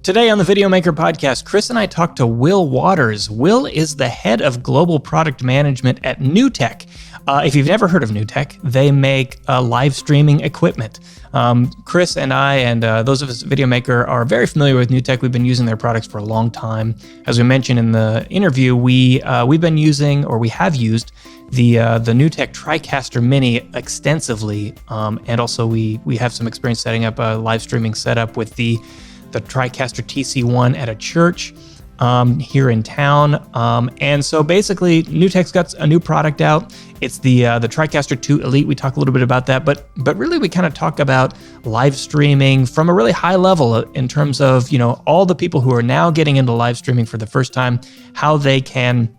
Today on the Videomaker podcast, Chris and I talked to Will Waters. Will is the head of global product management at NewTek. If you've never heard of NewTek, they make live streaming equipment. Chris and I and those of us at Videomaker are very familiar with NewTek. We've been using their products for a long time. As we mentioned in the interview, we've been using, or we have used, the NewTek Tricaster Mini extensively, and also we have some experience setting up a live streaming setup with the Tricaster TC1 at a church here in town. And so basically, NewTek's got a new product out. It's the Tricaster 2 Elite. We talk a little bit about that, but really we kind of talk about live streaming from a really high level in terms of, all the people who are now getting into live streaming for the first time, how they can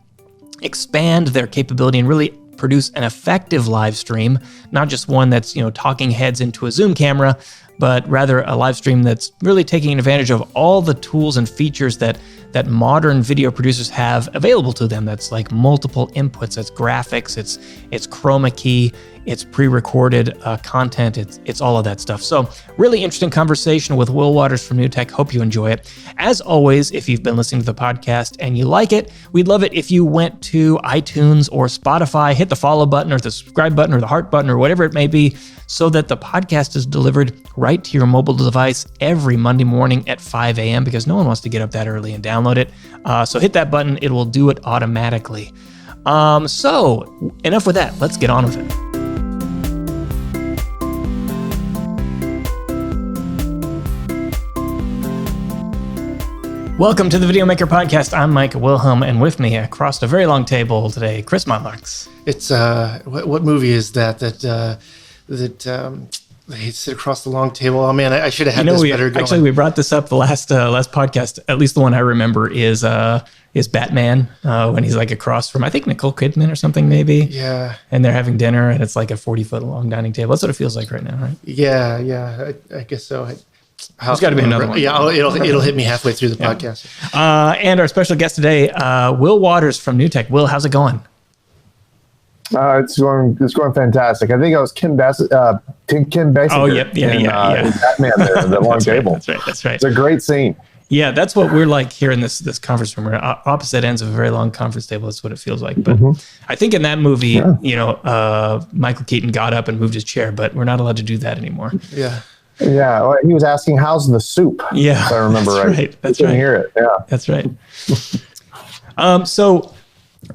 expand their capability and really produce an effective live stream, not just one that's, talking heads into a Zoom camera, but rather a live stream that's really taking advantage of all the tools and features that modern video producers have available to them. That's like multiple inputs, it's graphics, it's chroma key, it's pre-recorded content, it's all of that stuff. So really interesting conversation with Will Waters from NewTek. Hope you enjoy it. As always, if you've been listening to the podcast and you like it, we'd love it if you went to iTunes or Spotify, hit the follow button or the subscribe button or the heart button or whatever it may be, so that the podcast is delivered right to your mobile device every Monday morning at 5 a.m. because no one wants to get up that early and download it. So hit that button, it will do it automatically. So enough with that, let's get on with it. Welcome to the Videomaker podcast. I'm Mike Wilhelm, and with me across a very long table today, Chris Monlux. It's what movie is that they sit across the long table? Oh man, I should have had this better going. Actually, we brought this up the last podcast. At least the one I remember is Batman when he's like across from, I think, Nicole Kidman or something maybe. Yeah. And they're having dinner, and it's like a 40-foot long dining table. That's what it feels like right now, right? Yeah. I guess so. There's got to be another one. Yeah, it'll hit me halfway through the podcast. And our special guest today, Will Waters from NewTek. Will, how's it going? It's going fantastic. I think it was Kim Basinger. Oh, yep, yeah. Batman there, the long table. That's right. It's a great scene. Yeah, that's what we're like here in this conference room. We're opposite ends of a very long conference table. That's what it feels like. But I think in that movie, Michael Keaton got up and moved his chair, but we're not allowed to do that anymore. Yeah. Yeah, well, he was asking, "How's the soup?" Yeah, if I remember right. That's right. Hear it. Yeah, that's right. So,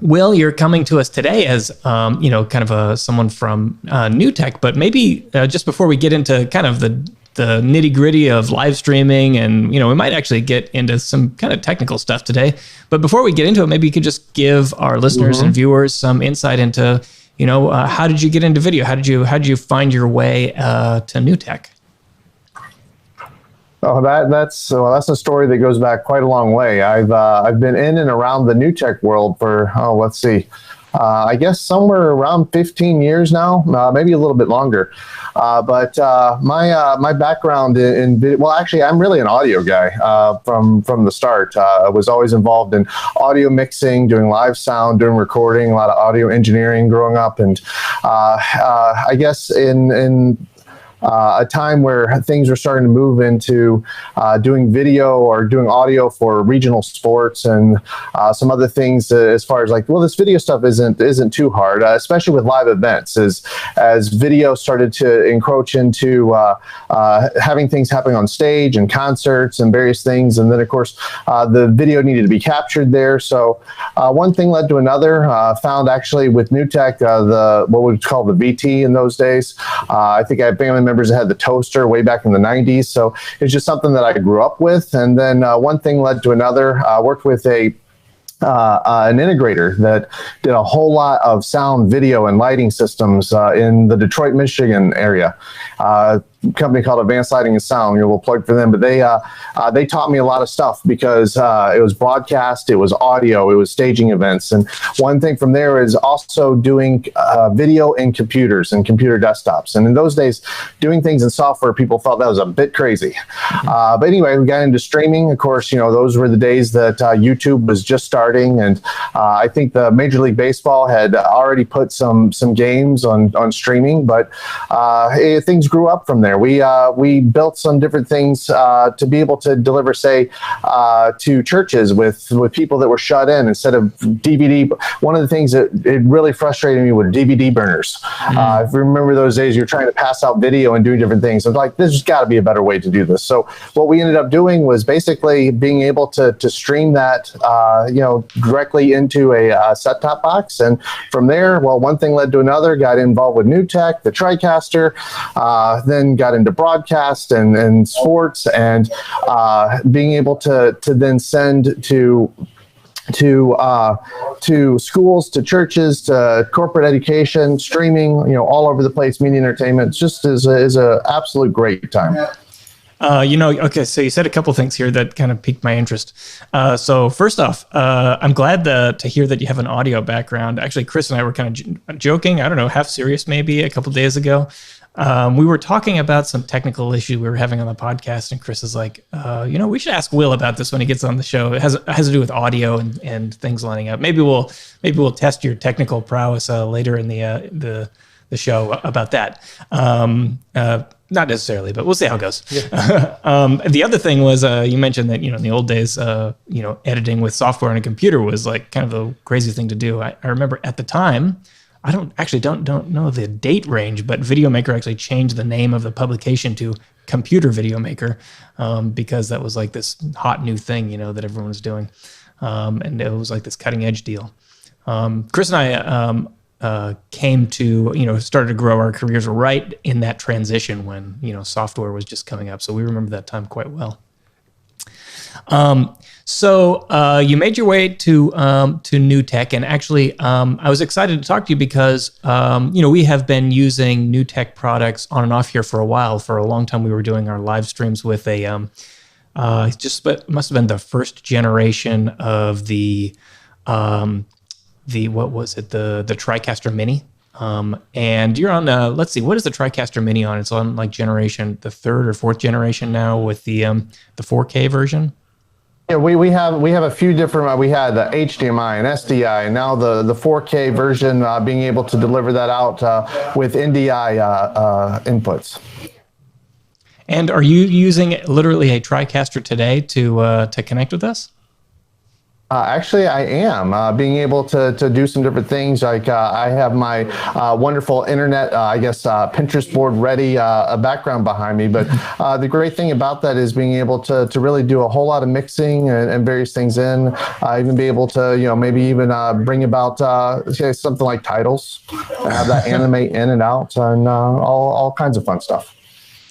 Will, you're coming to us today as kind of someone from NewTek, but maybe just before we get into kind of the nitty gritty of live streaming, and we might actually get into some kind of technical stuff today. But before we get into it, maybe you could just give our listeners and viewers some insight into how did you get into video? How did you find your way to NewTek? Oh, that's a story that goes back quite a long way. I've been in and around the NewTek world for I guess somewhere around 15 years now, maybe a little bit longer. But my background in video, well, actually, I'm really an audio guy from the start. I was always involved in audio mixing, doing live sound, doing recording, a lot of audio engineering growing up, and I guess in a time where things were starting to move into doing video or doing audio for regional sports and some other things as far as this video stuff isn't too hard, especially with live events as video started to encroach into having things happening on stage and concerts and various things. And then, of course, the video needed to be captured there. So one thing led to another. Found actually with NewTek, what we would call the VT in those days. I think I had family members that had the toaster way back in the 90s. So it's just something that I grew up with. And then one thing led to another. I worked with an integrator that did a whole lot of sound, video, and lighting systems in the Detroit, Michigan area. Company called Advanced Lighting and Sound. We'll plug for them, but they taught me a lot of stuff because it was broadcast, it was audio, it was staging events, and one thing from there is also doing video in computers and computer desktops. And in those days, doing things in software, people thought that was a bit crazy. But anyway, we got into streaming. Of course, those were the days that YouTube was just starting, and I think the Major League Baseball had already put some games on streaming, but things grew up from there. there. We built some different things to be able to deliver, say, to churches with people that were shut in instead of DVD. One of the things that it really frustrated me with DVD burners. If you remember those days, you're trying to pass out video and do different things. I was like, there's got to be a better way to do this. So what we ended up doing was basically being able to stream that, directly into a set-top box. And from there, well, one thing led to another, got involved with NewTek, the Tricaster, then got into broadcast and sports, and being able to then send to schools, to churches, to corporate education, streaming, all over the place, media entertainment, just is a absolute great time. Okay, so you said a couple things here that kind of piqued my interest. So first off, I'm glad to hear that you have an audio background. Actually, Chris and I were kind of joking, I don't know, half serious maybe, a couple days ago. We were talking about some technical issue we were having on the podcast, and Chris is like, we should ask Will about this when he gets on the show. It has to do with audio and things lining up. Maybe we'll test your technical prowess later in the show about that. Not necessarily, but we'll see how it goes. Yeah. The other thing was you mentioned that in the old days, editing with software on a computer was like kind of the crazy thing to do. I remember at the time, I don't know the date range, but Videomaker actually changed the name of the publication to Computer Videomaker because that was like this hot new thing, that everyone was doing, and it was like this cutting edge deal. Chris and I came to, started to grow our careers right in that transition when, software was just coming up. So we remember that time quite well. So you made your way to NewTek, and actually I was excited to talk to you because, we have been using NewTek products on and off here for a while. For a long time, we were doing our live streams with it must have been the first generation of the what was it? The Tricaster Mini. And you're on, let's see, what is the Tricaster Mini on? It's on like the third or fourth generation now with the 4K version. Yeah, we have a few different, we had the HDMI and SDI, and now the 4K version, being able to deliver that out with NDI inputs. And are you using literally a Tricaster today to connect with us? Actually, I am being able to do some different things. Like I have my wonderful internet, Pinterest board ready, a background behind me. But the great thing about that is being able to really do a whole lot of mixing and various things in. Even be able to, maybe even bring about something like titles, have that animate in and out, and all kinds of fun stuff.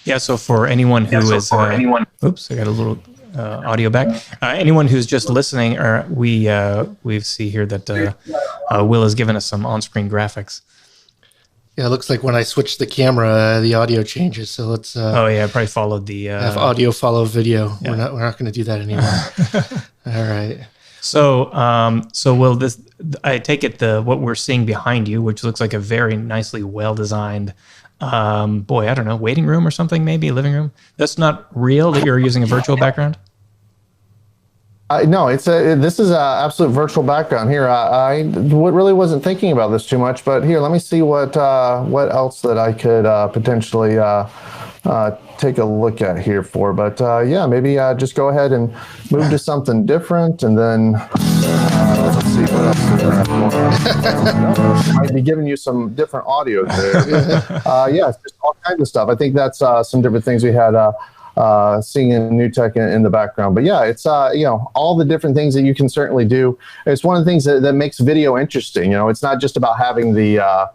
Yeah. So for anyone who oops, I got a little. Audio back. Anyone who's just listening, or we see here that Will has given us some on-screen graphics. Yeah, it looks like when I switch the camera, the audio changes. So let's. I probably followed the. Have audio follow video. Yeah. We're not going to do that anymore. All right. So Will, I take it what we're seeing behind you, which looks like a very nicely well-designed. I don't know, waiting room or something, maybe living room. That's not real that you're using a virtual background? No, this is an absolute virtual background here. I really wasn't thinking about this too much, but here, let me see what else that I could potentially take a look at here for. But maybe just go ahead and move to something different, and then let's see what else we have. Might be giving you some different audio there. Just all kinds of stuff. I think that's some different things we had seeing in NewTek in the background. But yeah, it's all the different things that you can certainly do. It's one of the things that makes video interesting. It's not just about having the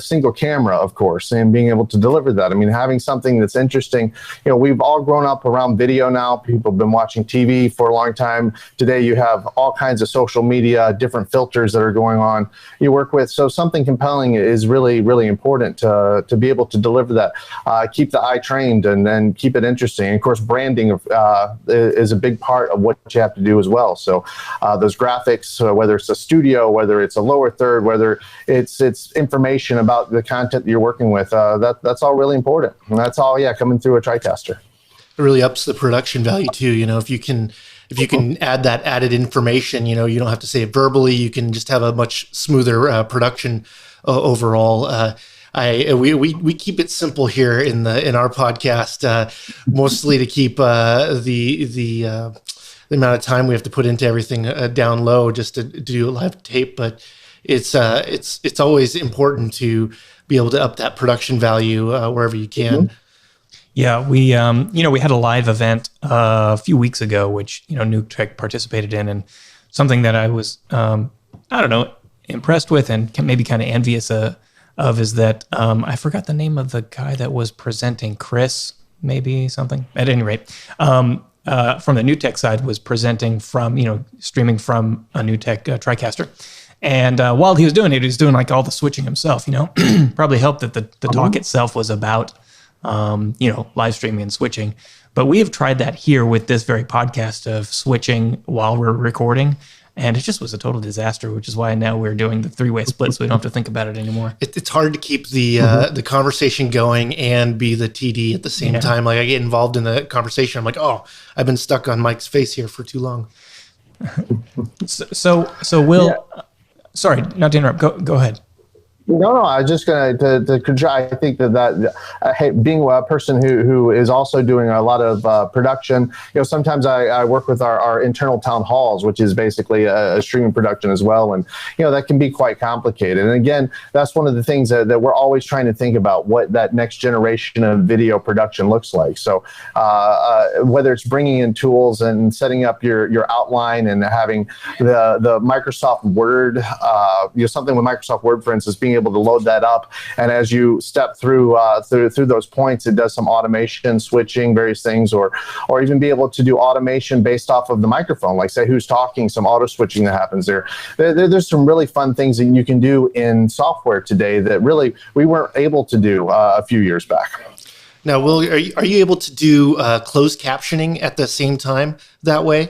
single camera, of course, and being able to deliver that. I mean, having something that's interesting. We've all grown up around video now. People have been watching TV for a long time. Today, you have all kinds of social media, different filters that are going on. You work with, so something compelling is really, really important to be able to deliver that. Keep the eye trained and keep it interesting. And of course, branding is a big part of what you have to do as well. So those graphics, whether it's a studio, whether it's a lower third, whether it's information about the content that you're working with, that's all really important. And that's all, coming through a Tricaster. It really ups the production value too. If you can add that added information, you don't have to say it verbally. You can just have a much smoother production overall. we keep it simple here in our podcast, mostly to keep the amount of time we have to put into everything down low just to do a live tape. But it's always important to be able to up that production value wherever you can. Yeah, we we had a live event a few weeks ago, which NewTek participated in, and something that I was impressed with and maybe kind of envious of is that I forgot the name of the guy that was presenting, Chris, maybe something. At any rate, from the NewTek side was presenting from streaming from a NewTek Tricaster. And while he was doing it, he was doing like all the switching himself. Probably helped that the talk itself was about live streaming and switching. But we have tried that here with this very podcast of switching while we're recording. And it just was a total disaster, which is why now we're doing the 3-way split so we don't have to think about it anymore. It's hard to keep the conversation going and be the TD at the same time. Like I get involved in the conversation. I'm like, oh, I've been stuck on Mike's face here for too long. So Will, sorry, not to interrupt. Go ahead. No, I was just going to I think that being a person who is also doing a lot of production, sometimes I work with our internal town halls, which is basically a streaming production as well. And, that can be quite complicated. And again, that's one of the things that we're always trying to think about, what that next generation of video production looks like. So whether it's bringing in tools and setting up your outline and having the Microsoft Word, something with Microsoft Word, for instance, being able to load that up, and as you step through those points, it does some automation, switching, various things, or even be able to do automation based off of the microphone, like say who's talking, some auto switching that happens there. There's some really fun things that you can do in software today that really we weren't able to do a few years back. Now, Will, are you able to do closed captioning at the same time that way?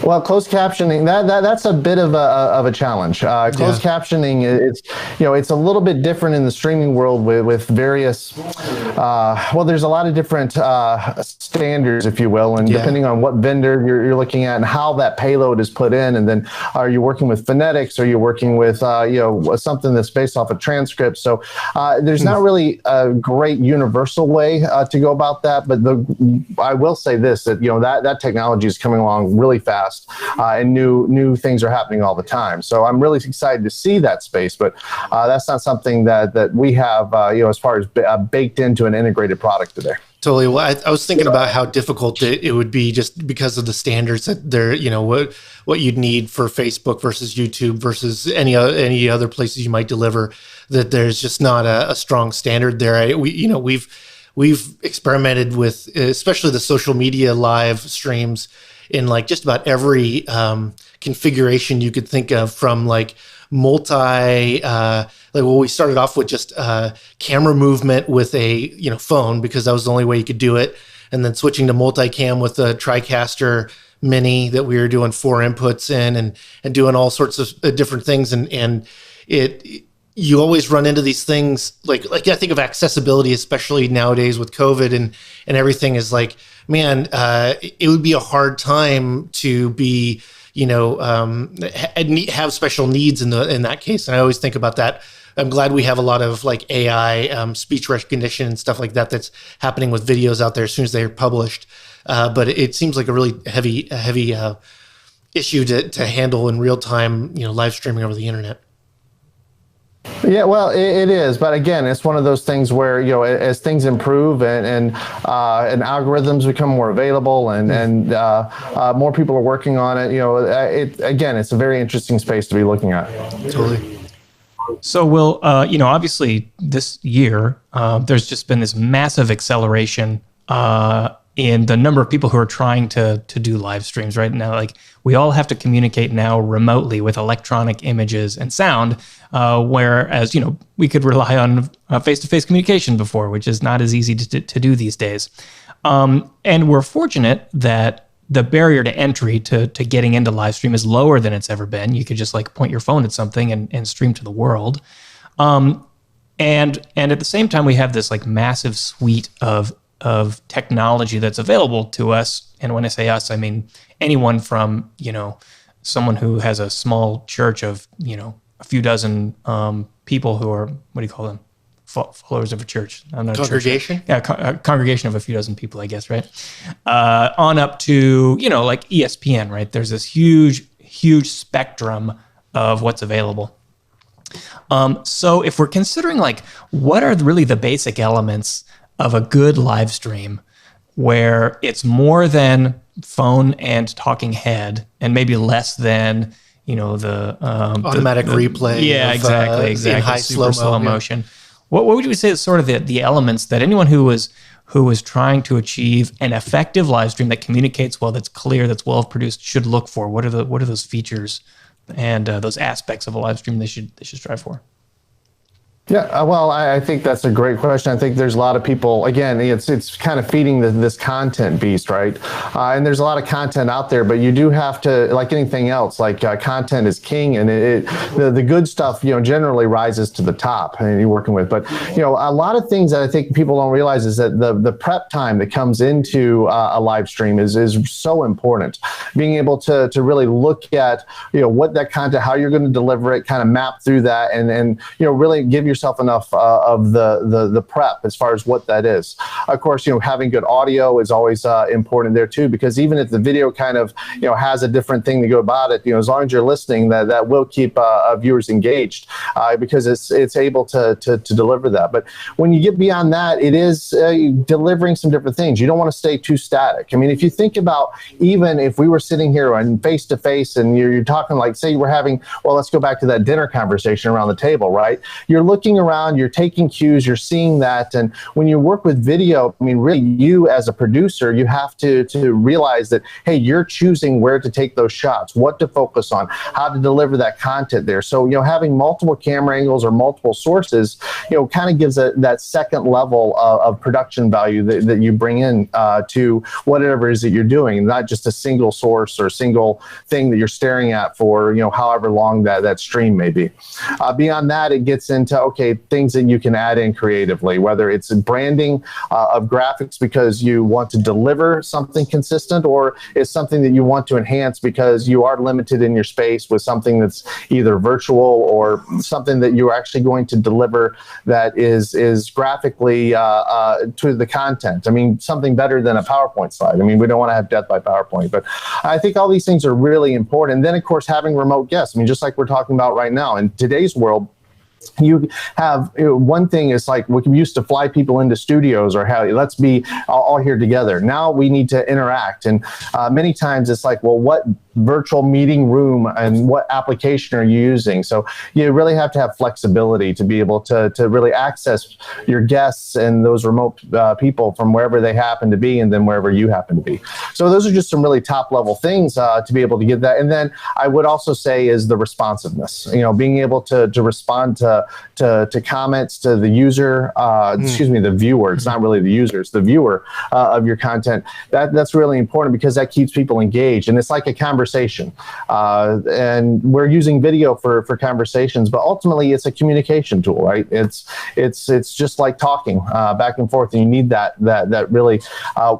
Well, closed captioning, that's a bit of a challenge. Closed captioning, it's a little bit different in the streaming world with various, there's a lot of different standards, if you will, and depending on what vendor you're looking at and how that payload is put in, and then are you working with phonetics, or are you working with something that's based off a transcript? So there's not really a great universal way to go about that, but I will say this, that that technology is coming along really fast. And new things are happening all the time. So I'm really excited to see that space, but that's not something that we have, as far as baked into an integrated product today. Totally. Well, I was thinking about how difficult it would be just because of the standards that they're, what you'd need for Facebook versus YouTube versus any other places you might deliver. That there's just not a strong standard there. We've experimented with, especially the social media live streams, in like just about every configuration you could think of, from like we started off with just camera movement with a phone, because that was the only way you could do it, and then switching to multicam with the Tricaster Mini that we were doing 4 inputs in, and doing all sorts of different things, and you always run into these things like I think of accessibility, especially nowadays with COVID and everything, is like, man, it would be a hard time to be, have special needs in that case. And I always think about that. I'm glad we have a lot of like AI, speech recognition and stuff like that that's happening with videos out there as soon as they're published. But it seems like a really heavy issue to handle in real time, live streaming over the internet. Yeah, well, it is, but again, it's one of those things where as things improve and algorithms become more available and more people are working on it. It's a very interesting space to be looking at. Totally. So, Will, obviously this year there's just been this massive acceleration in the number of people who are trying to do live streams right now. Like, we all have to communicate now remotely with electronic images and sound, whereas, we could rely on face-to-face communication before, which is not as easy to do these days. And we're fortunate that the barrier to entry to getting into live stream is lower than it's ever been. You could just like point your phone at something and stream to the world. And at the same time, we have this like massive suite of technology that's available to us. And when I say us, I mean anyone from, someone who has a small church of, a few dozen people who are, what do you call them? Followers of a church. I'm not Congregation? A church. Yeah, a congregation of a few dozen people, I guess, right? On up to, like ESPN, right? There's this huge spectrum of what's available. So if we're considering like what are really the basic elements of a good live stream where it's more than phone and talking head and maybe less than, the automatic replay. Yeah, exactly. In high slow motion. What would you say is sort of the elements that anyone who was trying to achieve an effective live stream that communicates well, that's clear, that's well produced, should look for? What are those features and those aspects of a live stream they should strive for? Yeah, well, I think that's a great question. I think there's a lot of people, again, it's kind of feeding this content beast, right? And there's a lot of content out there, but you do have to, like anything else, like content is king, and the good stuff, generally rises to the top and you're working with. But, a lot of things that I think people don't realize is that the prep time that comes into a live stream is so important. Being able to really look at, what that content, how you're going to deliver it, kind of map through that and really give yourself enough of the prep as far as what that is. Of course, having good audio is always important there too, because even if the video kind of has a different thing to go about it, as long as you're listening, that will keep viewers engaged because it's able to deliver that. But when you get beyond that, it is delivering some different things. You don't want to stay too static. I mean, if you think about, even if we were sitting here and face to face and you're talking, like, say we're having, well, let's go back to that dinner conversation around the table, right? You're looking around, you're taking cues, you're seeing that. And when you work with video, I mean, really, you as a producer, you have to realize that, hey, you're choosing where to take those shots, what to focus on, how to deliver that content there. So, having multiple camera angles or multiple sources, kind of gives that second level of production value that you bring in to whatever it is that you're doing, not just a single source or single thing that you're staring at for, however long that stream may be. Beyond that, it gets into, okay, things that you can add in creatively, whether it's branding of graphics because you want to deliver something consistent, or it's something that you want to enhance because you are limited in your space with something that's either virtual or something that you're actually going to deliver that is graphically to the content. I mean, something better than a PowerPoint slide. I mean, we don't want to have death by PowerPoint, but I think all these things are really important. And then, of course, having remote guests. I mean, just like we're talking about right now in today's world, you have one thing is like we used to fly people into studios or let's be all here together. Now we need to interact. And many times it's like, well, what virtual meeting room and what application are you using? So you really have to have flexibility to be able to really access your guests and those remote people from wherever they happen to be and then wherever you happen to be. So those are just some really top level things to be able to get that. And then I would also say is the responsiveness, being able to respond to comments to the user, the viewer. It's not really the user, it's the viewer of your content. That's really important because that keeps people engaged. And it's like a conversation. And we're using video for conversations, but ultimately it's a communication tool, right? It's just like talking back and forth, and you need that really,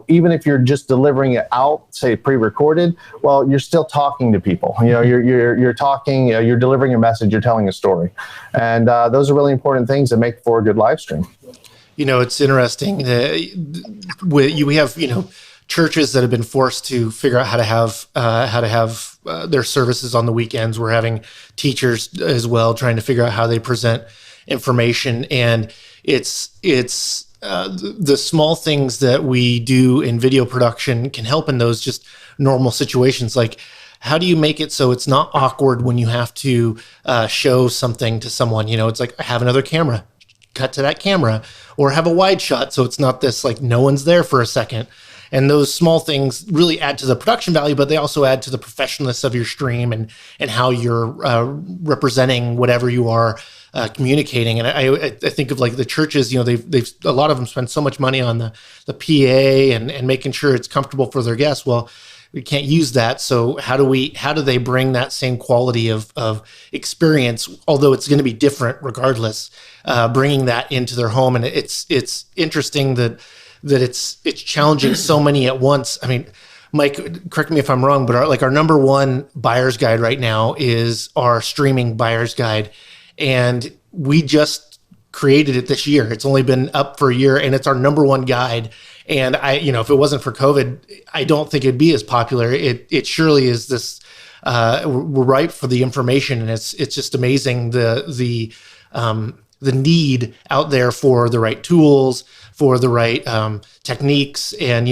even if you're just delivering it out, say pre-recorded, well, you're still talking to people. You're talking, you're delivering a message, you're telling a story. And those are really important things that make for a good live stream. It's interesting that we have, churches that have been forced to figure out how to have their services on the weekends. We're having teachers as well trying to figure out how they present information, and it's the small things that we do in video production can help in those just normal situations. Like, how do you make it so it's not awkward when you have to show something to someone? It's like, have another camera, cut to that camera, or have a wide shot so it's not this like no one's there for a second. And those small things really add to the production value, but they also add to the professionalism of your stream and how you're representing whatever you are communicating. And I think of like the churches, they've a lot of them spend so much money on the PA and making sure it's comfortable for their guests. Well, we can't use that. So how do they bring that same quality of experience, although it's going to be different regardless, bringing that into their home? And it's interesting that it's challenging so many at once. I mean, Mike, correct me if I'm wrong, but our number one buyer's guide right now is our streaming buyer's guide. And we just created it this year. It's only been up for a year, and it's our number one guide. And if it wasn't for COVID, I don't think it'd be as popular. It surely is this. We're ripe for the information, and it's just amazing the need out there for the right tools, for the right techniques, and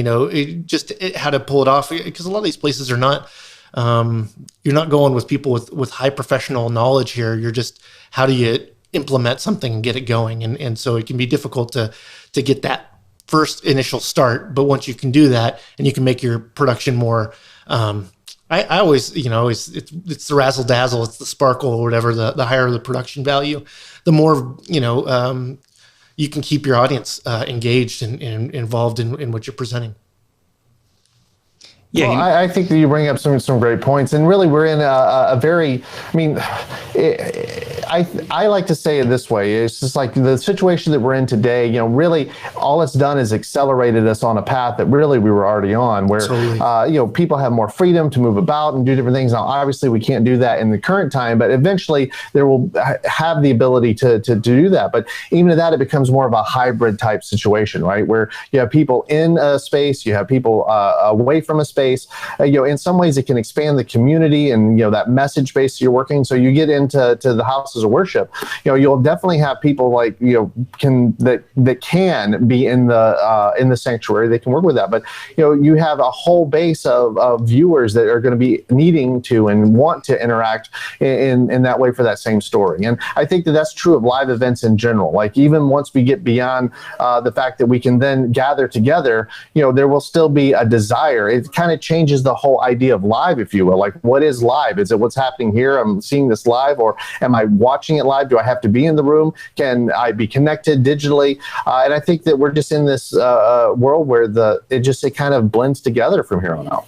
how to pull it off. Because a lot of these places are not. You're not going with people with high professional knowledge here. You're just, how do you implement something and get it going? And so it can be difficult to get that first initial start. But once you can do that, and you can make your production more, I always, it's the razzle dazzle, it's the sparkle or whatever, the higher the production value, the more, you can keep your audience engaged and involved in what you're presenting. Yeah, well, I think that you bring up some great points, and really we're in a very, I like to say it this way. It's just like the situation that we're in today, really all it's done is accelerated us on a path that really we were already on, where, totally. People have more freedom to move about and do different things. Now, obviously we can't do that in the current time, but eventually there will have the ability to do that. But even at that, it becomes more of a hybrid type situation, right? Where you have people in a space, you have people away from a space. In some ways it can expand the community and that message base you're working. So you get into the houses of worship, you'll definitely have people like can be in the sanctuary. They can work with that, but you have a whole base of viewers that are going to be needing to and want to interact in that way for that same story. And I think that that's true of live events in general. Like, even once we get beyond the fact that we can then gather together, there will still be a desire. It kind of changes the whole idea of live, if you will. Like, what is live? Is it what's happening here? I'm seeing this live, or am I watching it live? Do I have to be in the room? Can I be connected digitally? And I think that we're just in this world where it kind of blends together from here on out.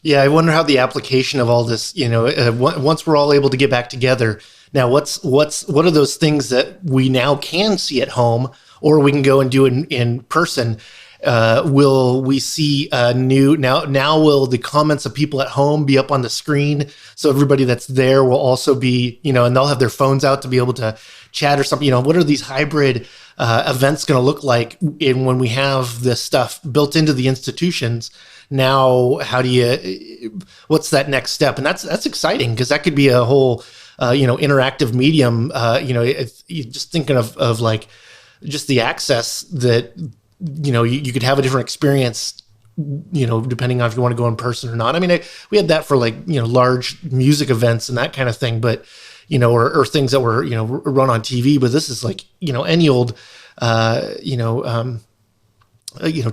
Yeah, I wonder how the application of all this, once we're all able to get back together. Now, what are those things that we now can see at home, or we can go and do it in person? Will we see now will the comments of people at home be up on the screen? So everybody that's there will also be, and they'll have their phones out to be able to chat or something. What are these hybrid events going to look like when we have this stuff built into the institutions? Now, what's that next step? And that's exciting, because that could be a whole, interactive medium. Just thinking of like just the access that, you could have a different experience, depending on if you want to go in person or not. I mean, we had that for large music events and that kind of thing, but, or things that were, run on TV, but this is like, any old,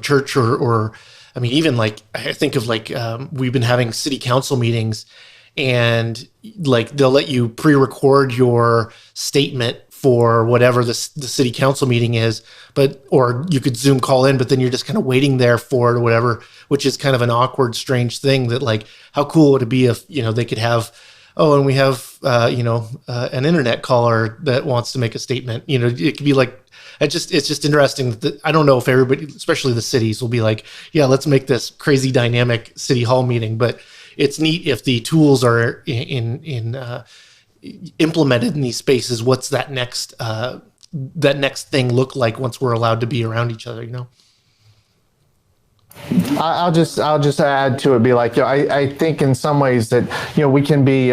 church or, I mean, even like, I think of we've been having city council meetings, and like, they'll let you pre-record your statement for whatever the city council meeting is, or you could Zoom call in, but then you're just kind of waiting there for it or whatever, which is kind of an awkward, strange thing. That, like, how cool would it be if, they could have, and we have, an internet caller that wants to make a statement. It could be like, it's just interesting that I don't know if everybody, especially the cities, will be like, yeah, let's make this crazy dynamic city hall meeting. But it's neat if the tools are implemented in these spaces. What's that next thing look like once we're allowed to be around each other? I'll just add to it, be like, I think in some ways that, we can be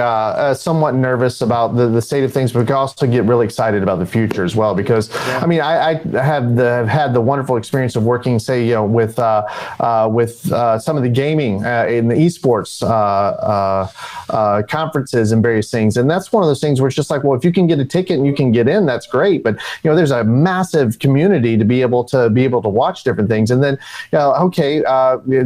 somewhat nervous about the state of things, but we can also get really excited about the future as well. Because, yeah. I mean, I have had the wonderful experience of working, say, with some of the gaming in the esports conferences and various things. And that's one of those things where it's just like, well, if you can get a ticket and you can get in, that's great. But, there's a massive community to be able to watch different things. And then, okay,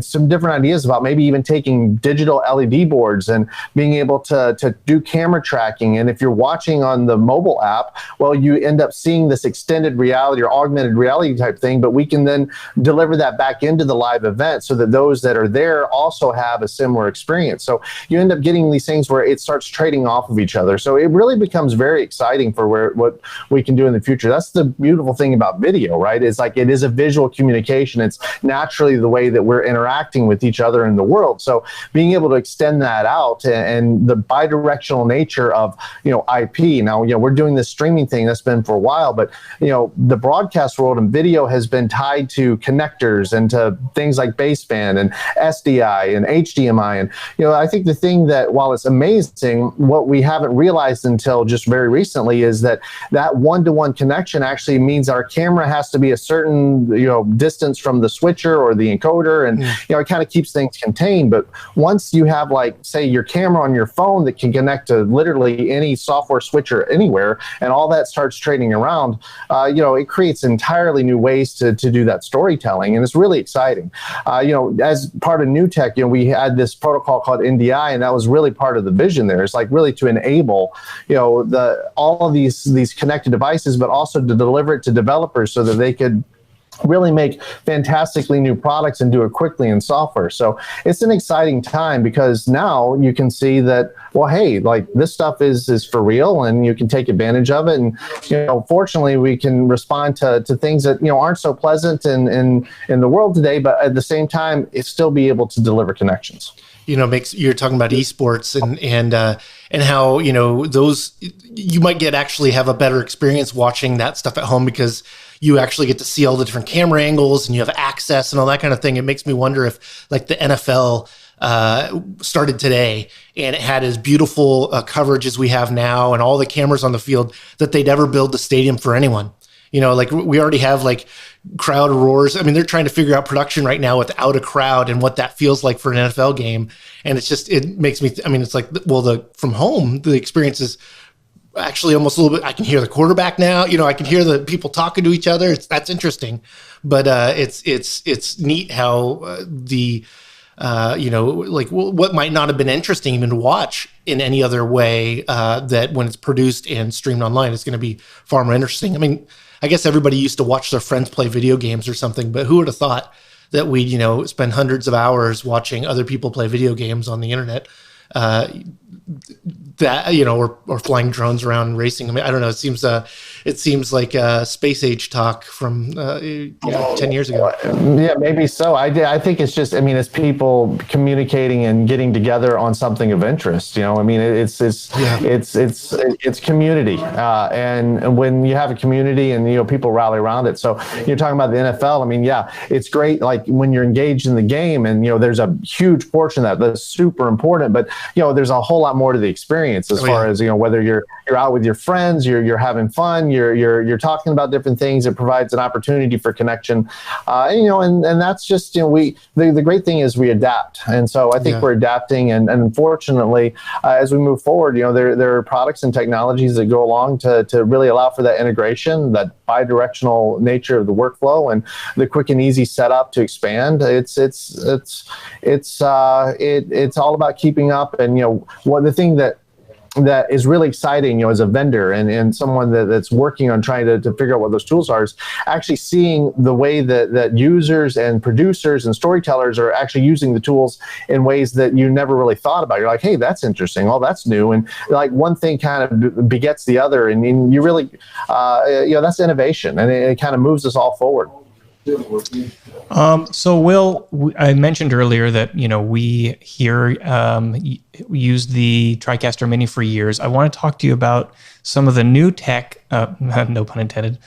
some different ideas about maybe even taking digital LED boards and being able to do camera tracking. And if you're watching on the mobile app, well, you end up seeing this extended reality or augmented reality type thing, but we can then deliver that back into the live event so that those that are there also have a similar experience. So you end up getting these things where it starts trading off of each other. So it really becomes very exciting for what we can do in the future. That's the beautiful thing about video, right? It's like, it is a visual communication. It's naturally the way way that we're interacting with each other in the world. So being able to extend that out and the bidirectional nature of, IP. Now, we're doing this streaming thing that's been for a while, but, the broadcast world and video has been tied to connectors and to things like baseband and SDI and HDMI. And, I think the thing that, while it's amazing, what we haven't realized until just very recently is that one-to-one connection actually means our camera has to be a certain, distance from the switcher or the encoder. And, it kind of keeps things contained. But once you have, like, say, your camera on your phone that can connect to literally any software switcher anywhere, and all that starts trading around, it creates entirely new ways to do that storytelling. And it's really exciting. As part of NewTek, we had this protocol called NDI, and that was really part of the vision there. It's like really to enable, all of these connected devices, but also to deliver it to developers so that they could really make fantastically new products and do it quickly in software. So it's an exciting time because now you can see that, well, hey, like this stuff is for real and you can take advantage of it. And, fortunately we can respond to things that, aren't so pleasant in the world today, but at the same time, it still be able to deliver connections. You're talking about esports and how, those, you might actually have a better experience watching that stuff at home because you actually get to see all the different camera angles and you have access and all that kind of thing. It makes me wonder if, like, the NFL started today and it had as beautiful coverage as we have now and all the cameras on the field, that they'd ever build a stadium for anyone. Like we already have like crowd roars. I mean, they're trying to figure out production right now without a crowd and what that feels like for an NFL game. And it makes me, it's like, well, from home, the experience is actually almost a little bit, I can hear the quarterback now, I can hear the people talking to each other. That's interesting, but it's neat how what might not have been interesting even to watch in any other way, that when it's produced and streamed online, it's going to be far more interesting. I mean, I guess everybody used to watch their friends play video games or something, but who would have thought that we'd, spend hundreds of hours watching other people play video games on the internet, or flying drones around and racing. I mean, I don't know. It seems like space age talk from 10 years ago. Yeah, maybe so. I think it's just, it's people communicating and getting together on something of interest. It's community, and when you have a community and people rally around it. So you're talking about the NFL. It's great. Like when you're engaged in the game, and there's a huge portion of that's super important. But there's a whole lot more to the experience as far as whether you're out with your friends, you're having fun, you're talking about different things. It provides an opportunity for connection, and that's just the great thing is we adapt, and so I think we're adapting, and unfortunately, as we move forward, there are products and technologies that go along to really allow for that integration, that bi-directional nature of the workflow, and the quick and easy setup to expand. It's all about keeping up, and the thing that is really exciting, as a vendor and someone that's working on trying to figure out what those tools are, is actually seeing the way that users and producers and storytellers are actually using the tools in ways that you never really thought about. You're like, hey, that's interesting. Oh, that's new. And like one thing kind of begets the other. And you really, that's innovation, and it kind of moves us all forward. So Will, I mentioned earlier that, we here use the Tricaster Mini for years. I want to talk to you about some of the new tech, no pun intended,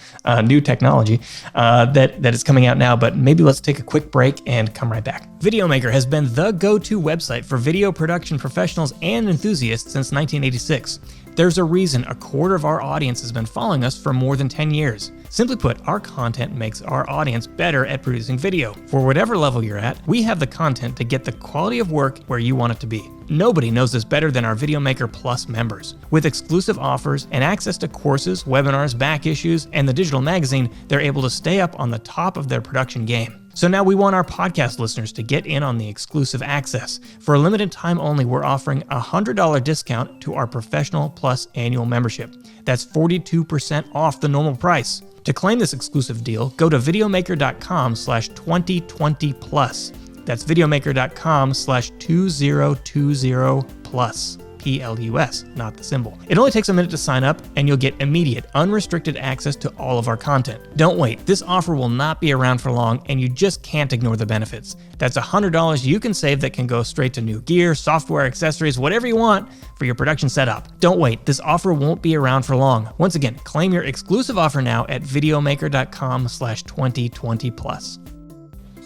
new technology that is coming out now, but maybe let's take a quick break and come right back. Videomaker has been the go-to website for video production professionals and enthusiasts since 1986. There's a reason a quarter of our audience has been following us for more than 10 years. Simply put, our content makes our audience better at producing video. For whatever level you're at, we have the content to get the quality of work where you want it to be. Nobody knows this better than our Videomaker Plus members. With exclusive offers and access to courses, webinars, back issues, and the digital magazine, they're able to stay up on the top of their production game. So now we want our podcast listeners to get in on the exclusive access. For a limited time only, we're offering a $100 discount to our Professional Plus annual membership. That's 42% off the normal price. To claim this exclusive deal, go to videomaker.com/2020+. That's videomaker.com/2020+. Plus, not the symbol. It only takes a minute to sign up, and you'll get immediate, unrestricted access to all of our content. Don't wait. This offer will not be around for long, and you just can't ignore the benefits. That's $100 you can save that can go straight to new gear, software, accessories, whatever you want for your production setup. Don't wait. This offer won't be around for long. Once again, claim your exclusive offer now at videomaker.com/2020+.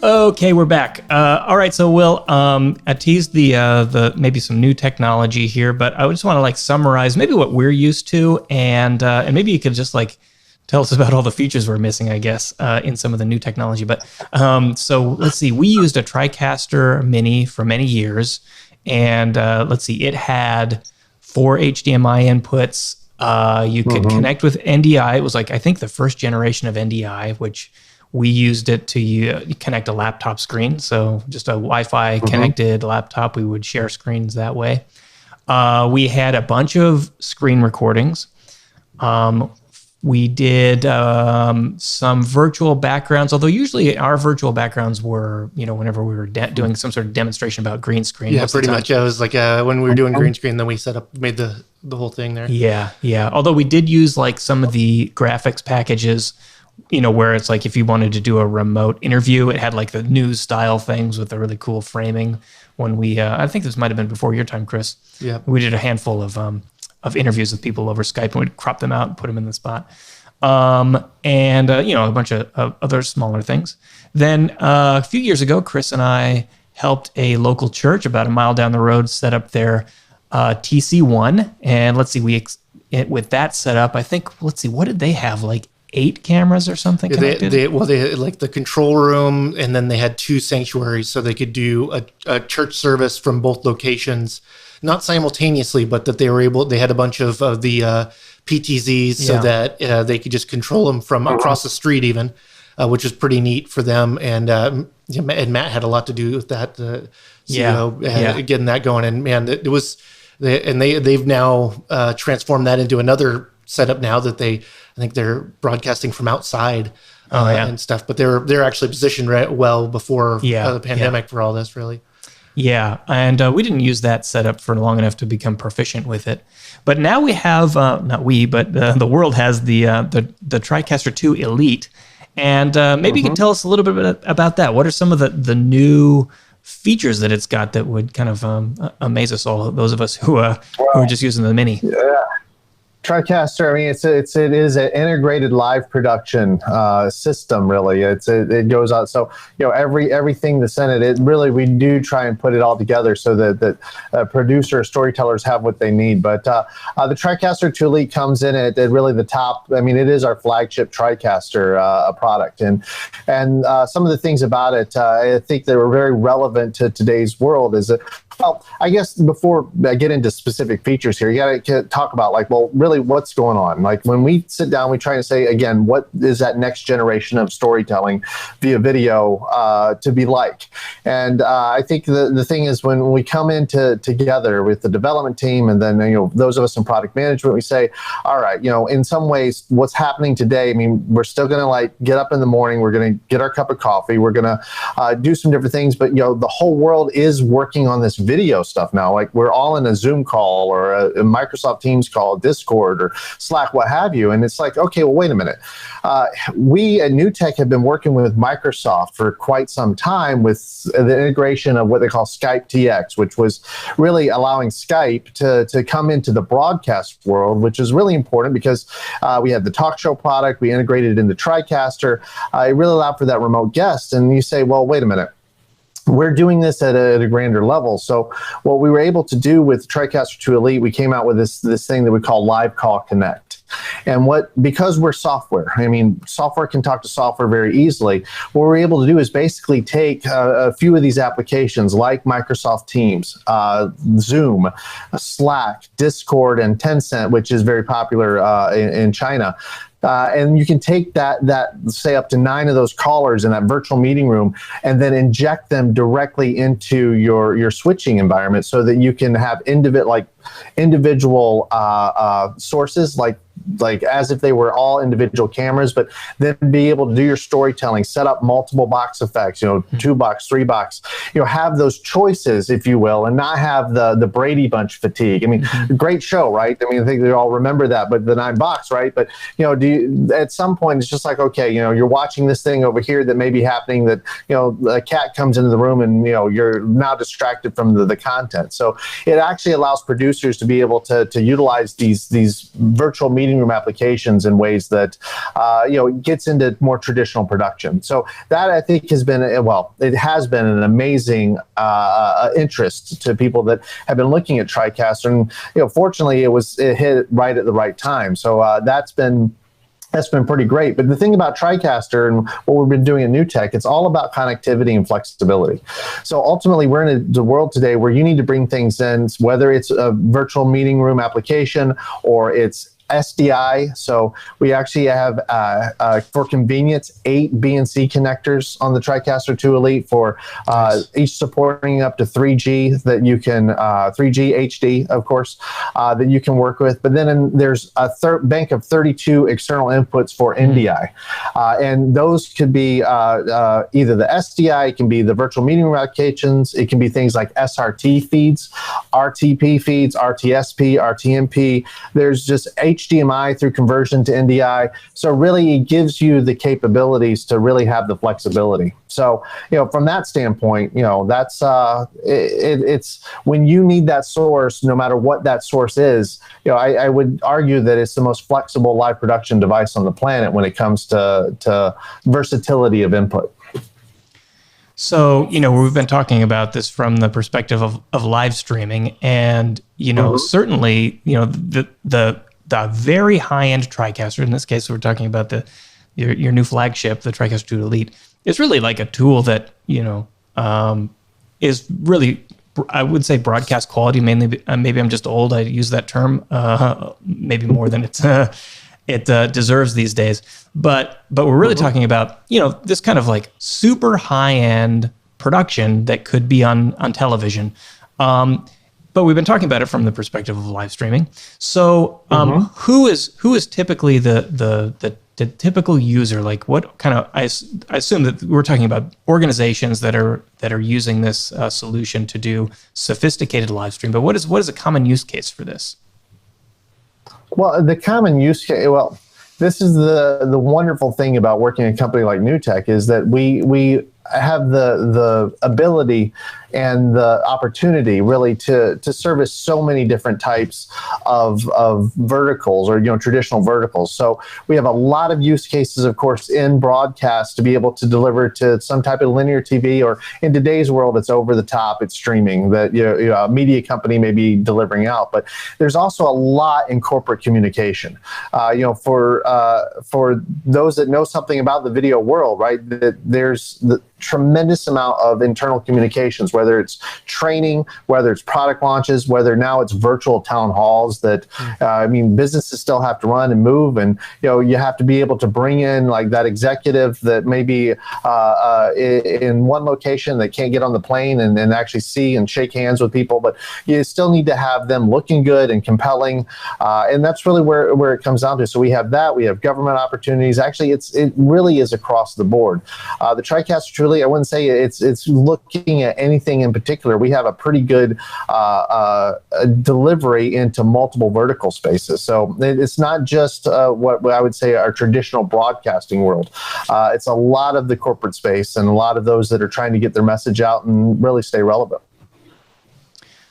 Okay, we're back. All right, so Will, I teased the maybe some new technology here, but I just want to summarize maybe what we're used to, and maybe you could just tell us about all the features we're missing, I guess, in some of the new technology. But so let's see, we used a Tricaster Mini for many years, and let's see, it had 4 HDMI inputs. You could connect with NDI. It was I think the first generation of NDI, which we used it to connect a laptop screen. So just a Wi-Fi connected laptop. We would share screens that way. We had a bunch of screen recordings. We did some virtual backgrounds, although usually our virtual backgrounds were, whenever we were doing some sort of demonstration about green screen. Yeah, pretty much. It was when we were doing green screen, then we made the whole thing there. Yeah. Although we did use some of the graphics packages, where it's if you wanted to do a remote interview, it had the news style things with the really cool framing. When we, I think this might have been before your time, Chris. Yeah. We did a handful of interviews with people over Skype, and we'd crop them out and put them in the spot. And a bunch of other smaller things. Then a few years ago, Chris and I helped a local church about a mile down the road set up their TC1. And let's see, with that setup, I think, what did they have? 8 cameras or something connected? They had the control room, and then they had 2 sanctuaries, so they could do a church service from both locations, not simultaneously, but that they had a bunch of the PTZs so that they could just control them from across the street even, which was pretty neat for them. And Matt had a lot to do with that, CEO, getting that going. And man, they've now transformed that into another setup now that I think they're broadcasting from outside and stuff, but they're actually positioned well before the pandemic for all this, really. Yeah, and we didn't use that setup for long enough to become proficient with it. But now we have, not we, but the world has the Tricaster 2 Elite. And maybe you can tell us a little bit about that. What are some of the new features that it's got that would kind of amaze us all, those of us who are just using the Mini? Yeah. Tricaster, I mean, it is an integrated live production system. Really, it goes out. So everything that's in it, we do try and put it all together so that producers, storytellers have what they need. But the Tricaster 2 Elite comes in at really the top. I mean, it is our flagship Tricaster product, and some of the things about it, I think that were very relevant to today's world. Is that, well, I guess before I get into specific features here, you got to talk about really what's going on. When we sit down, we try to say, again, what is that next generation of storytelling via video to be like? And I think the thing is, when we come together with the development team, and then those of us in product management, we say, all right, in some ways, what's happening today, I mean, we're still going to get up in the morning, we're going to get our cup of coffee, we're going to do some different things, but the whole world is working on this video stuff now. We're all in a Zoom call or a Microsoft Teams call, Discord or Slack, what have you. And it's okay, well, wait a minute. We at NewTek have been working with Microsoft for quite some time with the integration of what they call Skype TX, which was really allowing Skype to come into the broadcast world, which is really important because we had the talk show product, we integrated it into Tricaster. It really allowed for that remote guest. And you say, well, wait a minute. We're doing this at a grander level. So what we were able to do with Tricaster 2 Elite, we came out with this thing that we call Live Call Connect. And because we're software, I mean, software can talk to software very easily. What we're able to do is basically take a few of these applications like Microsoft Teams, Zoom, Slack, Discord, and Tencent, which is very popular in China. And you can take that say up to 9 of those callers in that virtual meeting room and then inject them directly into your switching environment so that you can have individual sources. like as if they were all individual cameras, but then be able to do your storytelling, set up multiple box effects, 2 box, 3 box, have those choices, if you will, and not have the Brady Bunch fatigue. I mean, great show, right? I mean, I think they all remember that, but the 9 box, right? But, at some point, it's just like, okay, you're watching this thing over here that may be happening that, a cat comes into the room and, you're now distracted from the content. So it actually allows producers to be able to utilize these virtual meeting room applications in ways that, gets into more traditional production. So that, I think, has been, it has been an amazing interest to people that have been looking at Tricaster. And, fortunately, it hit right at the right time. So that's been pretty great. But the thing about Tricaster and what we've been doing in NewTek, it's all about connectivity and flexibility. So ultimately, we're in a world today where you need to bring things in, whether it's a virtual meeting room application or it's SDI. So we actually have, for convenience, 8 BNC connectors on the Tricaster 2 Elite for each supporting up to 3G that you can, 3G HD, of course, that you can work with. But then there's a bank of 32 external inputs for NDI. And those could be either the SDI, it can be the virtual meeting room applications, it can be things like SRT feeds, RTP feeds, RTSP, RTMP. There's just HDMI through conversion to NDI. So really it gives you the capabilities to really have the flexibility. So, from that standpoint, that's it's when you need that source, no matter what that source is, I would argue that it's the most flexible live production device on the planet when it comes to versatility of input. So, we've been talking about this from the perspective of live streaming, and, certainly, the very high-end Tricaster, in this case, we're talking about your new flagship, the Tricaster 2 Elite, is really like a tool that, is really, I would say, broadcast quality. Mainly, maybe I'm just old. I use that term maybe more than it deserves these days. But we're really talking about, this kind of like super high-end production that could be on television. But we've been talking about it from the perspective of live streaming. So who is typically the typical user? Like what kind of, I assume that we're talking about organizations that are using this solution to do sophisticated live stream. But what is a common use case for this? Well, the common use case, this is the wonderful thing about working in a company like NewTek is that we have the ability and the opportunity really to service so many different types of verticals or traditional verticals. So we have a lot of use cases, of course, in broadcast to be able to deliver to some type of linear TV, or in today's world, it's over the top, it's streaming that a media company may be delivering out. But there's also a lot in corporate communication. For those that know something about the video world, right? There's the tremendous amount of internal communications, whether it's training, whether it's product launches, whether now it's virtual town halls that, businesses still have to run and move. And, you have to be able to bring in like that executive that may be in one location that can't get on the plane and actually see and shake hands with people, but you still need to have them looking good and compelling. And that's really where it comes down to. So we have that, we have government opportunities. Actually, it really is across the board. The Tricaster truly, I wouldn't say it's looking at anything in particular. We have a pretty good delivery into multiple vertical spaces. So it's not just what I would say our traditional broadcasting world. It's a lot of the corporate space and a lot of those that are trying to get their message out and really stay relevant.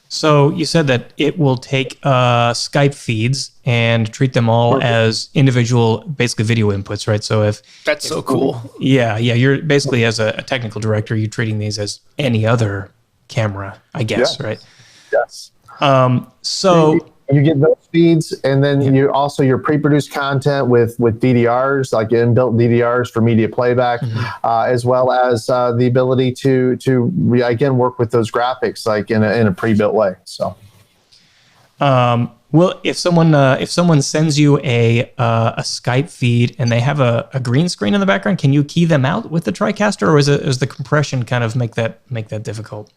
So you said that it will take Skype feeds and treat them all as individual, basically video inputs, right? So that's so cool. Yeah. You're basically, as a technical director, you're treating these as any other camera, I guess, right? Yes. So you get those feeds, and then you also your pre-produced content with DDRs, like inbuilt DDRs for media playback, as well as the ability to again work with those graphics like in a pre-built way. So, well, if someone sends you a Skype feed and they have a green screen in the background, can you key them out with the Tricaster, or is the compression kind of make that difficult?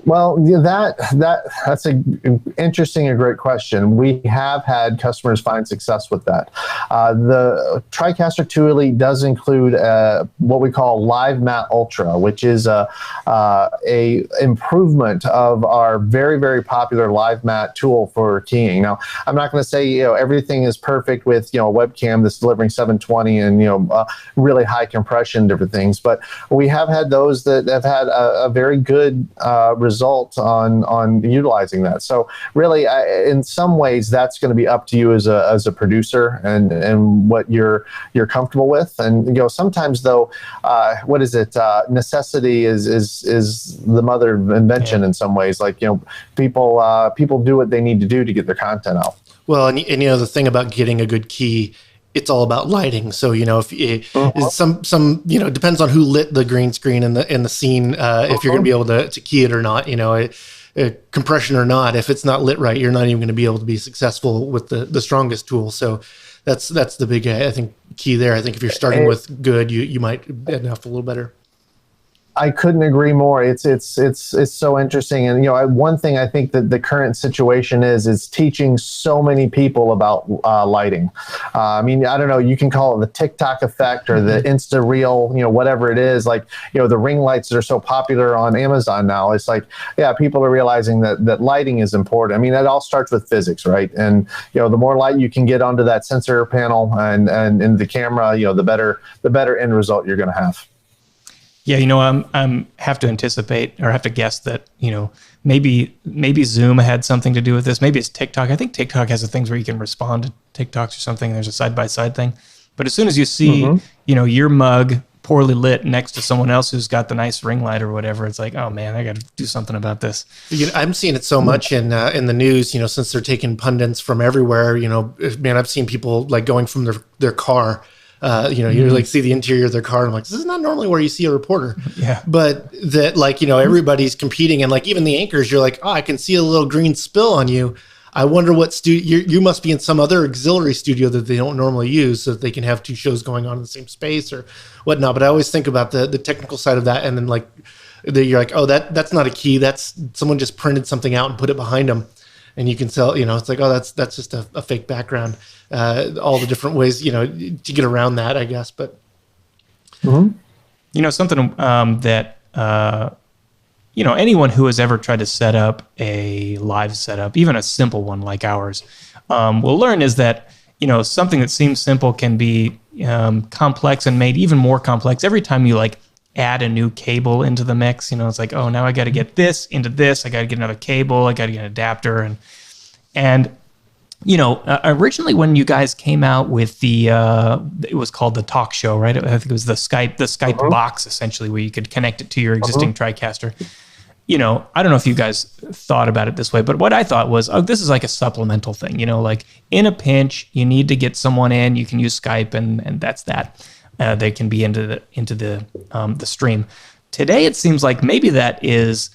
Well, that's an interesting and great question. We have had customers find success with that. The Tricaster 2 Elite does include what we call Live Mat Ultra, which is a improvement of our very, very popular Live Mat tool for keying. Now, I'm not going to say everything is perfect with a webcam that's delivering 720 and really high compression, different things, but we have had those that have had a very good result on utilizing that. So really, in some ways, that's going to be up to you as a producer and what you're comfortable with. And sometimes though, what is it? Necessity is the mother of invention in some ways. Like people do what they need to do to get their content out. Well, and the thing about getting a good key, it's all about lighting. So if some depends on who lit the green screen in the scene, if you're going to be able to key it or not. Compression or not, if it's not lit right, you're not even going to be able to be successful with the strongest tool. So that's the big, I think, key there. I think if you're starting with good, you might end up a little better. I couldn't agree more. It's so interesting. And, one thing I think that the current situation is teaching so many people about lighting. I don't know, you can call it the TikTok effect or the Insta Reel, whatever it is. Like, the ring lights that are so popular on Amazon now. It's like, people are realizing that lighting is important. It all starts with physics, right? And, the more light you can get onto that sensor panel and in the camera, the better end result you're going to have. Yeah, I'm have to anticipate or have to guess that, maybe Zoom had something to do with this. Maybe it's TikTok. I think TikTok has the things where you can respond to TikToks or something. There's a side-by-side thing. But as soon as you see, your mug poorly lit next to someone else who's got the nice ring light or whatever, it's like, oh man, I got to do something about this. I'm seeing it so much in the news, since they're taking pundits from everywhere, man, I've seen people like going from their car. You like see the interior of their car. And I'm like, this is not normally where you see a reporter. Yeah. But that everybody's competing. And like even the anchors, you're like, oh, I can see a little green spill on you. I wonder what studio, you must be in some other auxiliary studio that they don't normally use so that they can have two shows going on in the same space or whatnot. But I always think about the technical side of that. And then you're like, oh, that's not a key. That's someone just printed something out and put it behind them. And you can tell, it's like, oh, that's just a fake background. All the different ways, to get around that, I guess. But something that anyone who has ever tried to set up a live setup, even a simple one like ours, will learn is that something that seems simple can be complex and made even more complex every time you add a new cable into the mix. It's like, oh, now I got to get this into this. I got to get another cable. I got to get an adapter. And originally when you guys came out with it was called the talk show, right? I think it was the Skype box, essentially, where you could connect it to your existing Tricaster. I don't know if you guys thought about it this way, but what I thought was, oh, this is like a supplemental thing. Like in a pinch, you need to get someone in, you can use Skype, and that's that. They can be into the stream. Today, it seems like maybe that is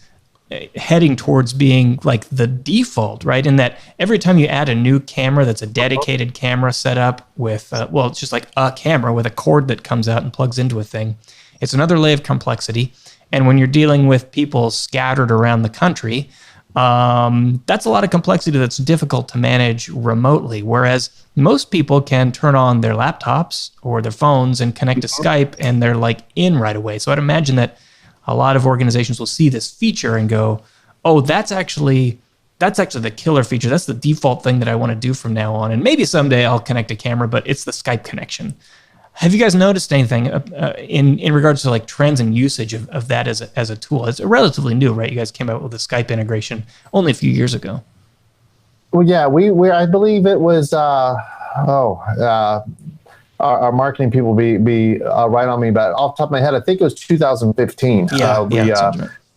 heading towards being like the default, right? In that every time you add a new camera that's a dedicated camera setup with, it's just like a camera with a cord that comes out and plugs into a thing. It's another layer of complexity. And when you're dealing with people scattered around the country, that's a lot of complexity that's difficult to manage remotely. Whereas most people can turn on their laptops or their phones and connect to Skype and they're in right away. So I'd imagine that a lot of organizations will see this feature and go, oh, that's actually the killer feature. That's the default thing that I want to do from now on. And maybe someday I'll connect a camera, but it's the Skype connection. Have you guys noticed anything in regards to trends and usage of that as a tool? It's relatively new, right? You guys came out with the Skype integration only a few years ago. Well, yeah, we I believe it was our marketing people be right on me, but off the top of my head, I think it was 2015.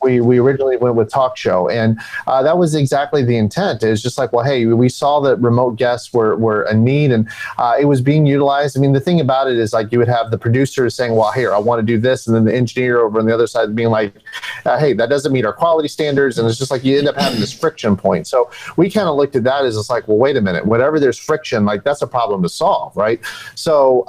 We originally went with talk show, and that was exactly the intent. It was just like, well, hey, we saw that remote guests were a need, and it was being utilized. The thing about it is you would have the producer saying, well, here, I want to do this, and then the engineer over on the other side being like, hey, that doesn't meet our quality standards, and it's just you end up having this friction point. So we kind of looked at that as it's well, wait a minute, whenever there's friction, that's a problem to solve, right? So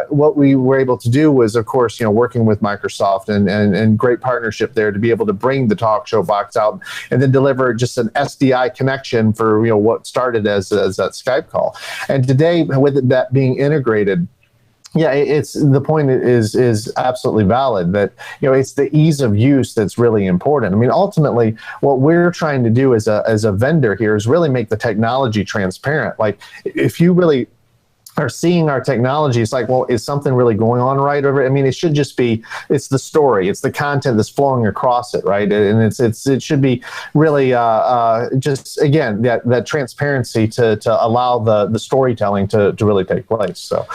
what we were able to do was, of course, working with Microsoft and great partnership there to be able to bring bring the talk show box out and then deliver just an SDI connection for what started as that Skype call. And today, with that being integrated, yeah, it's the point is absolutely valid that it's the ease of use that's really important. I mean, ultimately, what we're trying to do as a vendor here is really make the technology transparent. Like, if you really are seeing our technology, it's like, well, is something really going on right over? I mean, it should just be, it's the story, it's the content that's flowing across it, right? And it should be really just, again, that transparency to allow the storytelling to really take place. So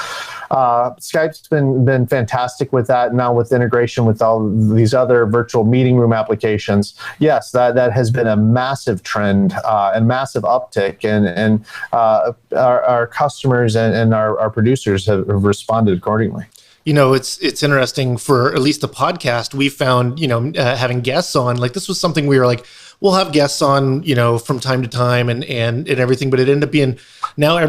Skype's been fantastic with that. Now with integration with all these other virtual meeting room applications, yes, that has been a massive trend and massive uptick, and our customers and our producers have responded accordingly. It's interesting for at least the podcast. We found, having guests on, like, this was something we were like, we'll have guests on, from time to time and everything, but it ended up being now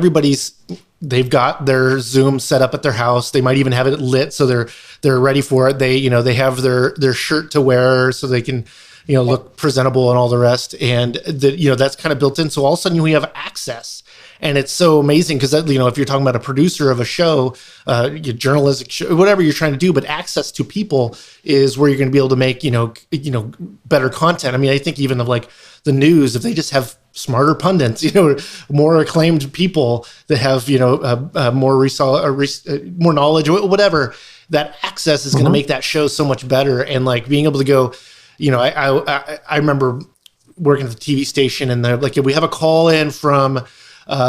they've got their Zoom set up at their house. They might even have it lit so they're ready for it. They have their shirt to wear so they can look presentable and all the rest. And that's kind of built in. So all of a sudden we have access. And it's so amazing because, if you're talking about a producer of a show, journalistic show, whatever you're trying to do, but access to people is where you're going to be able to make, better content. I mean, I think even of like the news, if they just have smarter pundits, more acclaimed people that have, more knowledge or whatever, that access is going to make that show so much better. And like being able to go, I remember working at the TV station and they're like, we have a call in from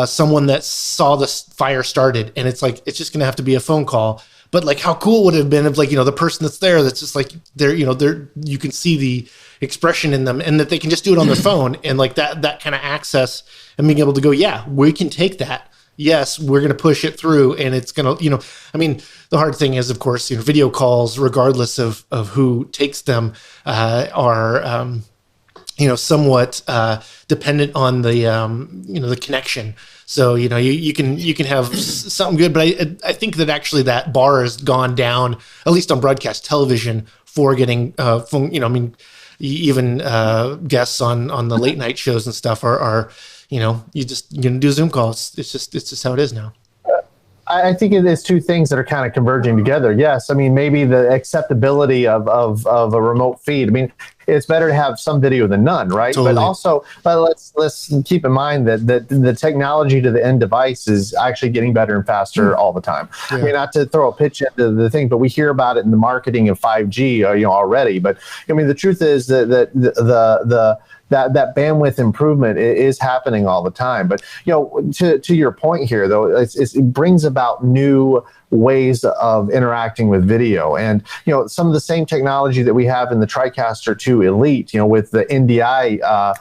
someone that saw the fire started, and it's like, it's just going to have to be a phone call. But like, how cool would it have been if the person that's there, that's just like, you can see the expression in them and that they can just do it on their phone, and like that kind of access and being able to go, yeah, we can take that. Yes, we're going to push it through, and it's going to, I mean, the hard thing is, of course, video calls, regardless of who takes them, are, somewhat dependent on the the connection. So you can have something good, but I think that actually that bar has gone down, at least on broadcast television, for getting phone. Even guests on the late night shows and stuff are you're gonna do Zoom calls. It's just how it is now. I think it is two things that are kind of converging together. Yes, I mean, maybe the acceptability of a remote feed. I mean, it's better to have some video than none, right? Totally. But let's keep in mind that the technology to the end device is actually getting better and faster all the time. Yeah. I mean, not to throw a pitch into the thing, but we hear about it in the marketing of 5G, already. But I mean, the truth is that that bandwidth improvement is happening all the time. But to your point here, though, it brings about new ways of interacting with video, and some of the same technology that we have in the Tricaster 2 Elite, with the NDI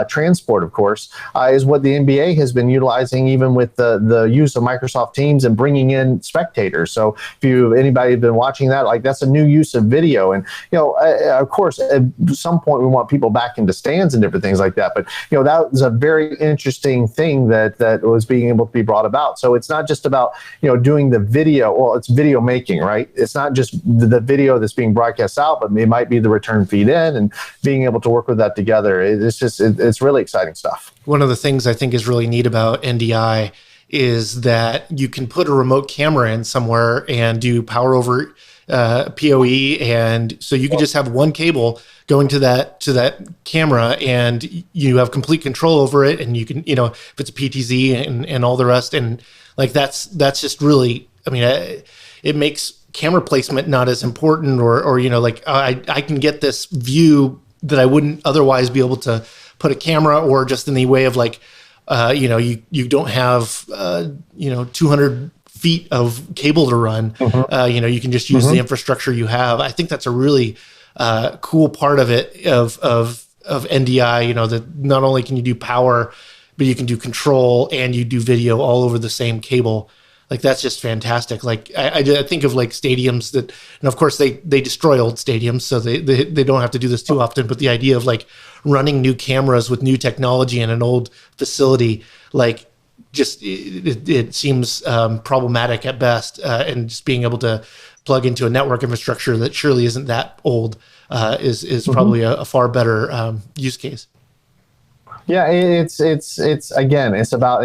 transport, of course, is what the NBA has been utilizing, even with the use of Microsoft Teams and bringing in spectators. So if anybody has been watching that, like, that's a new use of video. And of course, at some point we want people back into stands and different things like that. But that was a very interesting thing that was being able to be brought about. So it's not just about doing the video. Well, it's video making, right? It's not just the video that's being broadcast out, but it might be the return feed in, and being able to work with that together. It's really exciting stuff. One of the things I think is really neat about NDI is that you can put a remote camera in somewhere and do power over PoE, and so you can just have one cable going to that camera, and you have complete control over it. And you can, if it's a PTZ and all the rest, and like that's just really, I mean, it makes camera placement not as important, or I can get this view that I wouldn't otherwise be able to put a camera, or just in the way of like, you don't have 200 feet of cable to run. Mm-hmm. You can just use the infrastructure you have. I think that's a really cool part of it, of NDI. That not only can you do power, but you can do control and you do video all over the same cable. Like, that's just fantastic. Like, I think of like stadiums that, and of course they destroy old stadiums, so they don't have to do this too often. But the idea of like running new cameras with new technology in an old facility, like, just it seems problematic at best. And just being able to plug into a network infrastructure that surely isn't that old, is probably a far better use case. Yeah, it's again, it's about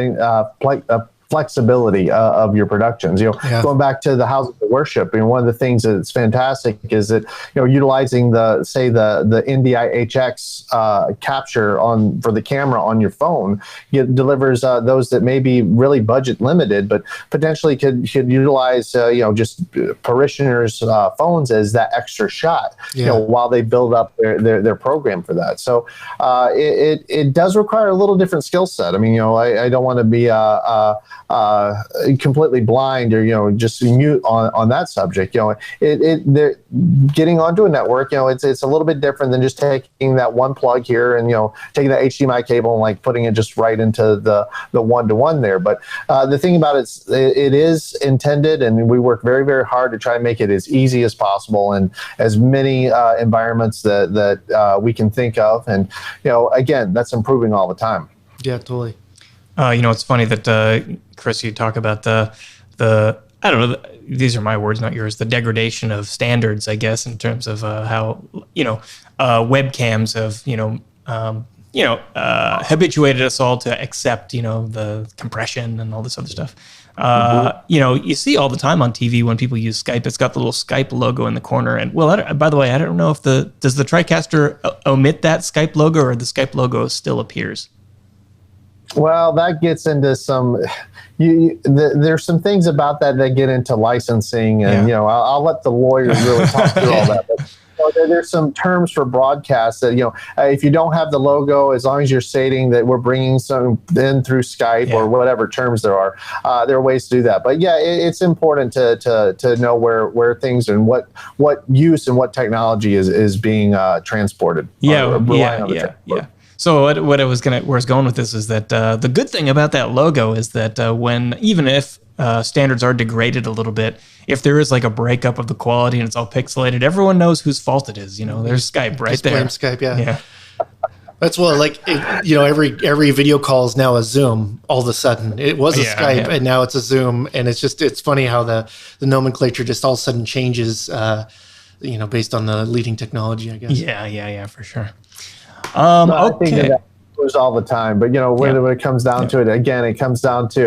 flexibility of your productions. Going back to the houses of worship, one of the things that's fantastic is that utilizing the NDI-HX capture for the camera on your phone, it delivers those that may be really budget limited, but potentially could utilize just parishioners' phones as that extra shot. While they build up their program for that. So it does require a little different skill set. I don't want to be completely blind or just mute on that subject. They're getting onto a network. It's a little bit different than just taking that one plug here and taking that HDMI cable and like putting it just right into the one-to-one there. But the thing about it is intended, and we work very, very hard to try and make it as easy as possible and as many environments that we can think of. And again, that's improving all the time. Yeah, totally. It's funny that Chris, you talk about the I don't know. These are my words, not yours. The degradation of standards, I guess, in terms of how webcams have habituated us all to accept the compression and all this other stuff. You see all the time on TV when people use Skype. It's got the little Skype logo in the corner. And by the way, I don't know if does the Tricaster omit that Skype logo, or the Skype logo still appears? Well, that gets into some. There's some things about that get into licensing, and I'll let the lawyers really talk through all that. But there's some terms for broadcast that if you don't have the logo, as long as you're stating that we're bringing some in through Skype or whatever terms there are ways to do that. But it's important to know where things and what use and what technology is being transported. Yeah. So where I was going with this is that the good thing about that logo is that even if standards are degraded a little bit, if there is like a breakup of the quality and it's all pixelated, everyone knows whose fault it is. There's Skype right there. Blame Skype, yeah. That's every video call is now a Zoom. All of a sudden, it was a Skype and now it's a Zoom, and it's funny how the nomenclature just all of a sudden changes. Based on the leading technology, I guess. Yeah, for sure. I think that goes all the time, but when it comes down to it, again, it comes down to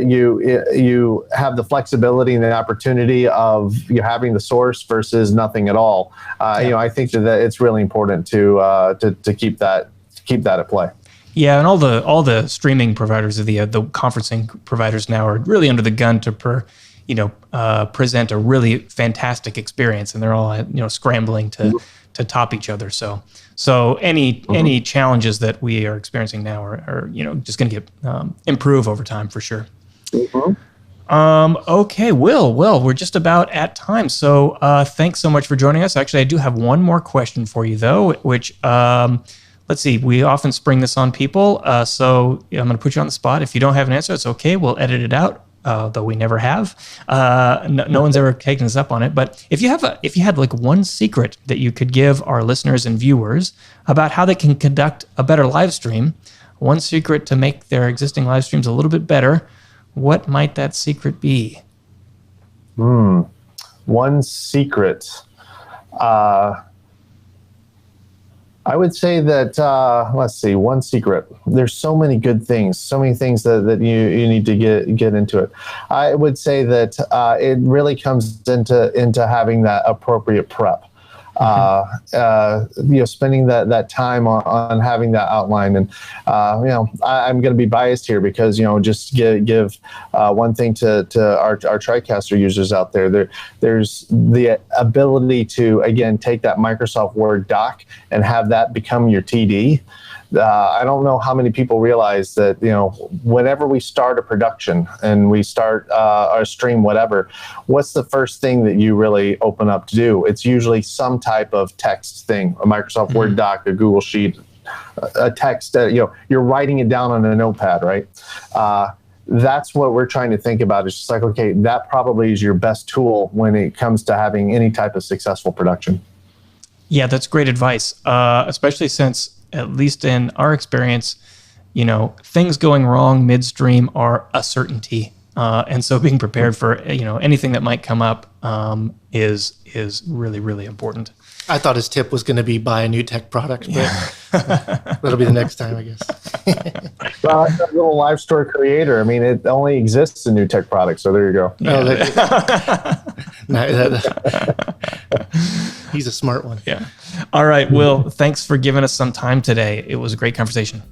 you have the flexibility and the opportunity of having the source versus nothing at all. I think that it's really important to keep that at play. Yeah, and all the streaming providers, the conferencing providers now are really under the gun to present a really fantastic experience, and they're all scrambling to top each other. So any challenges that we are experiencing now are just going to get improve over time for sure. Okay, Will, we're just about at time. So thanks so much for joining us. Actually, I do have one more question for you though, which let's see. We often spring this on people, so I'm going to put you on the spot. If you don't have an answer, it's okay. We'll edit it out. Though we never have. No one's ever taken us up on it. But if you had like one secret that you could give our listeners and viewers about how they can conduct a better live stream, one secret to make their existing live streams a little bit better, what might that secret be? One secret. I would say that, let's see, one secret. There's so many good things, so many things that you need to get into it. I would say that it really comes into having that appropriate prep. Spending that time on having that outline, and I'm going to be biased here because just give one thing to our Tricaster users out there. There's the ability to again take that Microsoft Word doc and have that become your TD. I don't know how many people realize that, whenever we start a production and we start our stream, whatever, what's the first thing that you really open up to do? It's usually some type of text thing, a Microsoft Word doc, a Google Sheet, a text, you're writing it down on a notepad, right? That's what we're trying to think about. It's just like, okay, that probably is your best tool when it comes to having any type of successful production. Yeah, that's great advice, especially since, at least in our experience, things going wrong midstream are a certainty. And so being prepared for, anything that might come up is really, really important. I thought his tip was going to be buy a NewTek product, but that'll be the next time, I guess. Well, I'm a little live store creator. I mean, it only exists in NewTek products, so there you go. Yeah. He's a smart one. Yeah. All right, Will, thanks for giving us some time today. It was a great conversation.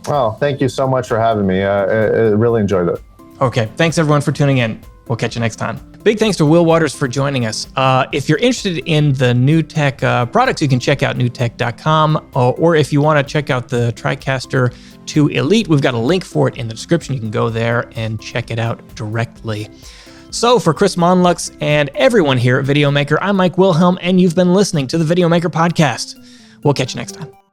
Oh, thank you so much for having me. I really enjoyed it. Okay, thanks everyone for tuning in. We'll catch you next time. Big thanks to Will Waters for joining us. If you're interested in the NewTek products, you can check out newtek.com, or if you want to check out the Tricaster 2 Elite, we've got a link for it in the description. You can go there and check it out directly. So for Chris Monlux and everyone here at Videomaker, I'm Mike Wilhelm, and you've been listening to the Videomaker podcast. We'll catch you next time.